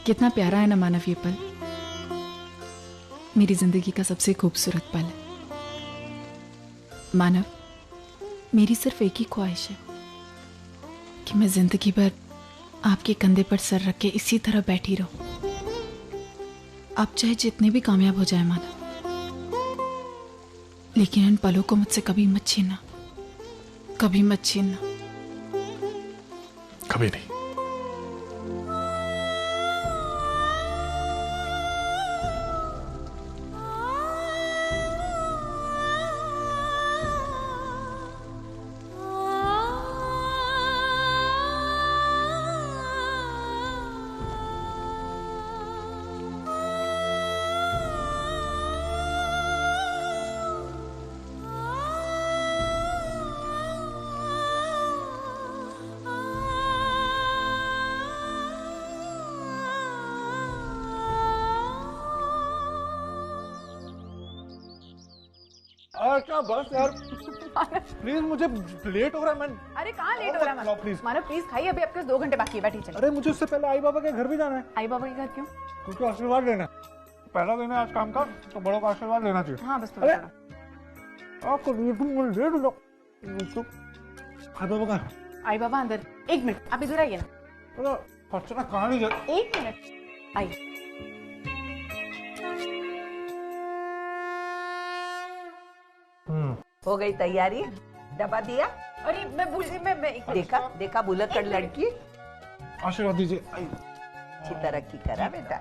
कितना प्यारा है ना मानव ये पल। मेरी जिंदगी का सबसे खूबसूरत पल है मानव। मेरी सिर्फ एक ही ख्वाहिश है कि मैं जिंदगी भर आपके कंधे पर सर रख के इसी तरह बैठी रहूं। आप चाहे जितने भी कामयाब हो जाए मानव, लेकिन इन पलों को मुझसे कभी मत छीनना, कभी मत छीनना। कभी नहीं। क्या बस यार, प्लीज मुझे लेट हो रहा है। मैं अरे कहाँ लेट हो रहा है प्लीज मानव, प्लीज खाइए, अभी आपके 2 घंटे बाकी है, बैठिए चलिए। अरे मुझे उससे पहले आई बाबा के घर भी जाना है। आई बाबा के घर क्यों? क्योंकि आशीर्वाद लेना है, पहला दिन है आज काम का, तो बड़ों का आशीर्वाद लेना चाहिए। हाँ बस अरे थोड़ा आपको लेट हो जाओ। आई बाबा का, आई बाबा अंदर। 1 मिनट, आप इधर आइए ना। अर्चना कहाँ नहीं जाए। 1 मिनट आइए। हो गई तैयारी? डब्बा दिया? अरे मैं भूल गई, मैं देखा बुलक कर लड़की। आशीर्वाद दीजिए। अच्छी तरक्की करा बेटा।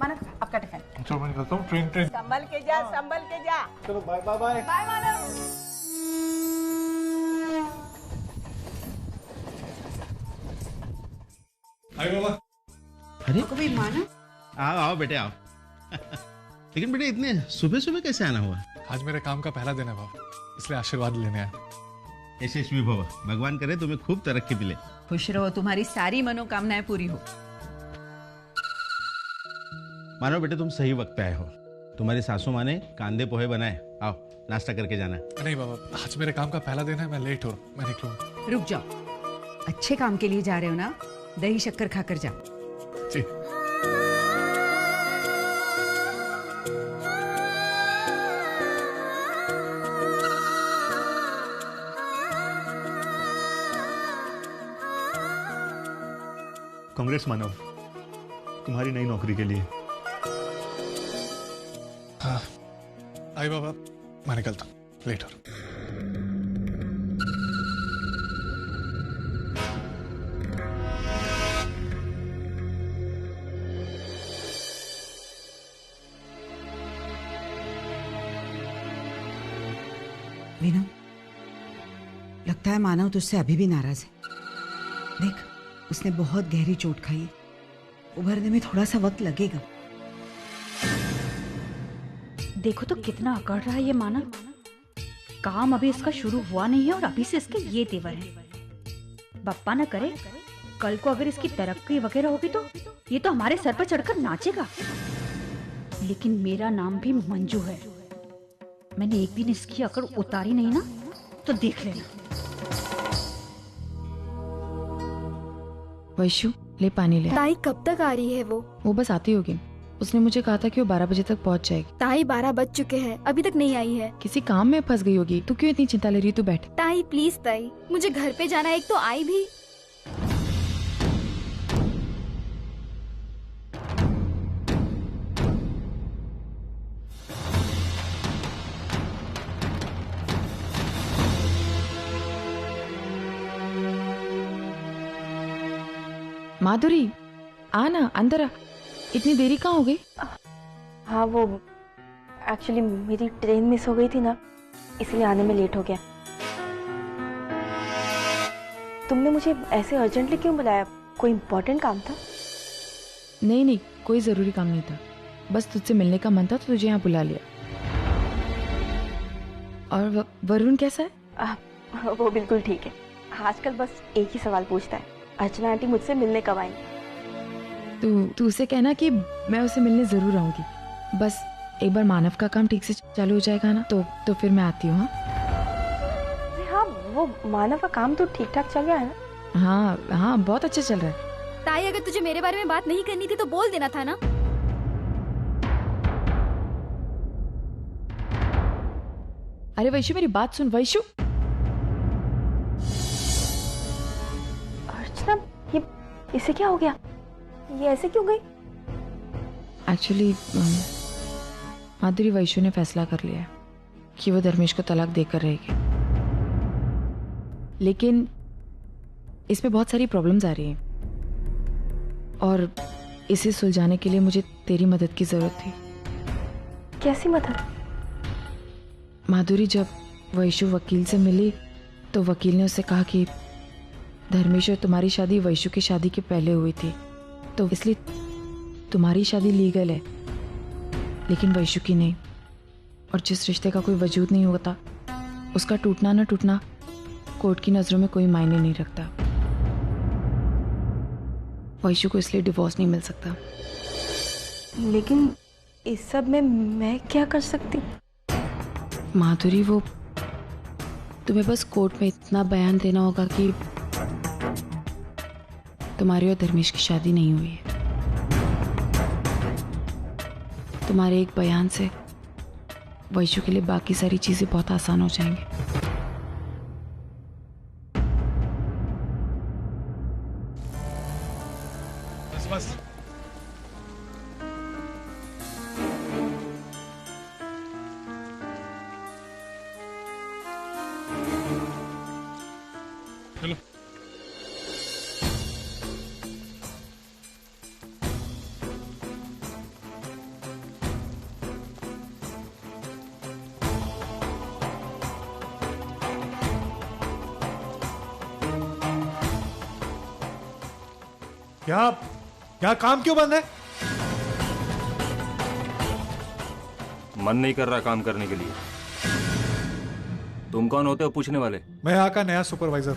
मानव आपका टिफिन। चलो मैं निकलता हूँ। ट्रेन संभल के जा, संभल के जा। चलो बाय बाय बाय बाय मानव। आई बाबा। अरे कभी माना? आओ आओ बेटे आओ। लेकिन बेटे इतने सुबह सुबह कैसे आना हुआ? आज मेरे काम का पहला दिन है बाबा, इसलिए आशीर्वाद लेने आया। यशस्वी भव, भगवान करे तुम्हें खूब तरक्की मिले। खुश रहो, तुम्हारी सारी मनोकामनाएं पूरी हो। मानो बेटे तुम सही वक्त पे आए हो। तुम्हारी सासू माँ ने कांदे पोहे बनाए, आओ नाश्ता करके जाना। नहीं बाबा, आज मेरे काम का पहला दिन है, मैं लेट हो रहा हूँ, मैं निकलूंगा। रुक जाओ, अच्छे काम के लिए जा रहे हो ना, दही शक्कर खाकर जाओ। जी। कांग्रेस मानव, तुम्हारी नई नौकरी के लिए। हाँ आई बाबा, मैं निकलता हूँ, लेट हो रहा हूँ। वीनू, लगता है मानव तुझसे अभी भी नाराज है। देख, उसने बहुत गहरी चोट खाई है, उभरने में थोड़ा सा वक्त लगेगा। देखो तो कितना अकड़ रहा है ये मानव। काम अभी इसका शुरू हुआ नहीं है और अभी से इसके ये तेवर हैं। बप्पा न करे कल को अगर इसकी तरक्की वगैरह होगी तो ये तो हमारे सर पर चढ़कर नाचेगा। लेकिन मेरा नाम भी मंजू है। मैंने एक दिन इसकी अकड़ उतारी नहीं ना तो देख लेना। वैशु ले पानी ले। ताई कब तक आ रही है वो बस आती होगी। उसने मुझे कहा था कि वो 12 बजे तक पहुंच जाएगी। ताई 12 बज चुके हैं, अभी तक नहीं आई है। किसी काम में फंस गई होगी। तू क्यों इतनी चिंता ले रही है? तू बैठ। ताई प्लीज ताई, मुझे घर पे जाना है। एक तो आई भी। माधुरी आ ना, अंदर आ। इतनी देरी कहाँ हो गई? हाँ वो एक्चुअली मेरी ट्रेन मिस हो गई थी ना, इसलिए आने में लेट हो गया। तुमने मुझे ऐसे अर्जेंटली क्यों बुलाया? कोई इम्पोर्टेंट काम था? नहीं नहीं, कोई जरूरी काम नहीं था, बस तुझसे मिलने का मन था तो तुझे यहाँ बुला लिया। और वरुण कैसा है? वो बिल्कुल ठीक है। आजकल बस एक ही सवाल पूछता है, अर्चना आंटी मुझसे मिलने कब आएंगी? तू उसे कहना कि मैं उसे मिलने जरूर आऊंगी। बस एक बार मानव का काम ठीक से चालू हो जाएगा ना तो फिर मैं आती हूँ। हाँ वो मानव का काम तो ठीक ठाक चल रहा है ना? हाँ हाँ, बहुत अच्छा चल रहा है। ताई, अगर तुझे मेरे बारे में बात नहीं करनी थी तो बोल देना था ना। अरे वैशु, मेरी बात सुन। वैशु, अर्चना, ये इसे क्या हो गया? ये ऐसे क्यों गई? एक्चुअली माधुरी, वैशु ने फैसला कर लिया है कि वो धर्मेश को तलाक देकर रहेगी, लेकिन इसमें बहुत सारी प्रॉब्लम्स आ रही हैं और इसे सुलझाने के लिए मुझे तेरी मदद की जरूरत थी। कैसी मदद? माधुरी, जब वैशु वकील से मिली तो वकील ने उससे कहा कि धर्मेश और तुम्हारी शादी वैशु की शादी के पहले हुई थी, तो इसलिए तुम्हारी शादी लीगल है लेकिन वैशु की नहीं। और जिस रिश्ते का कोई वजूद नहीं होता उसका टूटना न टूटना कोर्ट की नजरों में कोई मायने नहीं रखता। वैशु को इसलिए डिवोर्स नहीं मिल सकता। लेकिन इस सब में मैं क्या कर सकती? माधुरी, वो तुम्हें बस कोर्ट में इतना बयान देना होगा कि तुम्हारी और धर्मेश की शादी नहीं हुई है। तुम्हारे एक बयान से वैशु के लिए बाकी सारी चीजें बहुत आसान हो जाएंगी। बस बस। चलो। यहाँ काम क्यों बंद है? मन नहीं कर रहा काम करने के लिए। तुम कौन होते हो पूछने वाले? मैं यहाँ का नया सुपरवाइजर।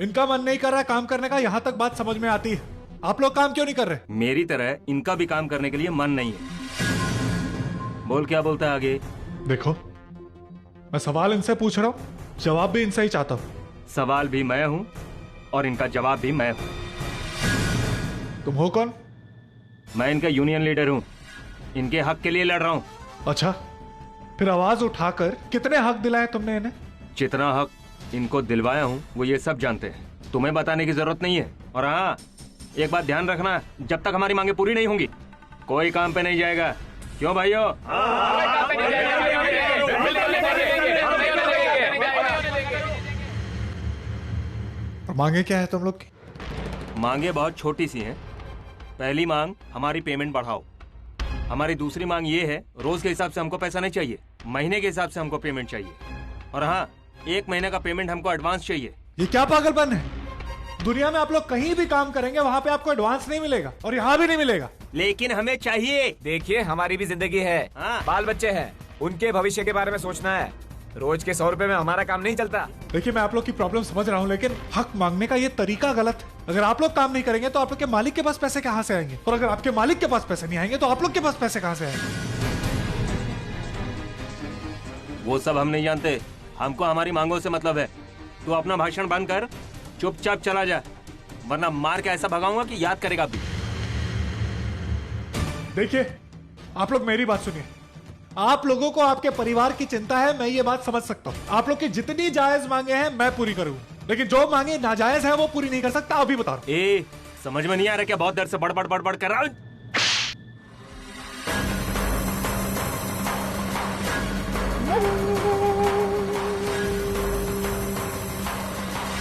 इनका मन नहीं कर रहा काम करने का, यहाँ तक बात समझ में आती है। आप लोग काम क्यों नहीं कर रहे? मेरी तरह इनका भी काम करने के लिए मन नहीं है। बोल, क्या बोलता है आगे? देखो, मैं सवाल इनसे पूछ रहा हूँ, जवाब भी इनसे ही चाहता हूँ। सवाल भी मैं हूँ और इनका जवाब भी मैं हूँ। तुम हो कौन? मैं इनका यूनियन लीडर हूँ, इनके हक के लिए लड़ रहा हूँ। अच्छा, फिर आवाज उठाकर कितने हक दिलाए तुमने इन्हें? जितना हक इनको दिलवाया हूँ वो ये सब जानते हैं, तुम्हें बताने की जरूरत नहीं है। और हाँ, एक बात ध्यान रखना, जब तक हमारी मांगे पूरी नहीं होंगी कोई काम पे नहीं जाएगा। क्यों भाइयों? मांगे क्या है तुम लोग की? मांगे बहुत छोटी सी हैं। पहली मांग, हमारी पेमेंट बढ़ाओ। हमारी दूसरी मांग ये है, रोज के हिसाब से हमको पैसा नहीं चाहिए, महीने के हिसाब से हमको पेमेंट चाहिए। और हाँ, 1 महीने का पेमेंट हमको एडवांस चाहिए। ये क्या पागलपन है? दुनिया में आप लोग कहीं भी काम करेंगे वहाँ पे आपको एडवांस नहीं मिलेगा और यहाँ भी नहीं मिलेगा। लेकिन हमें चाहिए। देखिए, हमारी भी जिंदगी है, बाल बच्चे हैं, उनके भविष्य के बारे में सोचना है। रोज के 100 रुपए में हमारा काम नहीं चलता। देखिए, मैं आप लोग की प्रॉब्लम समझ रहा हूँ, लेकिन हक मांगने का ये तरीका गलत है। अगर आप लोग काम नहीं करेंगे तो आप लोग के मालिक के पास पैसे कहाँ से आएंगे? और अगर आपके मालिक के पास पैसे नहीं आएंगे तो आप लोग के पास पैसे कहाँ से आएंगे? वो सब हम नहीं जानते, हमको हमारी मांगों से मतलब है। तू अपना भाषण बंद कर, चुपचाप चला जा, वरना मार के ऐसा भगाऊंगा कि याद करेगा भी। देखिए, आप लोग मेरी बात सुनिए। आप लोगों को आपके परिवार की चिंता है, मैं ये बात समझ सकता हूँ। आप लोग की जितनी जायज मांगे हैं मैं पूरी करूंगा, लेकिन जो मांगे नाजायज है वो पूरी नहीं कर सकता। अभी बता रहा हूँ। समझ में नहीं आ रहा क्या? बहुत देर से बड़बड़ कर रहा हूं।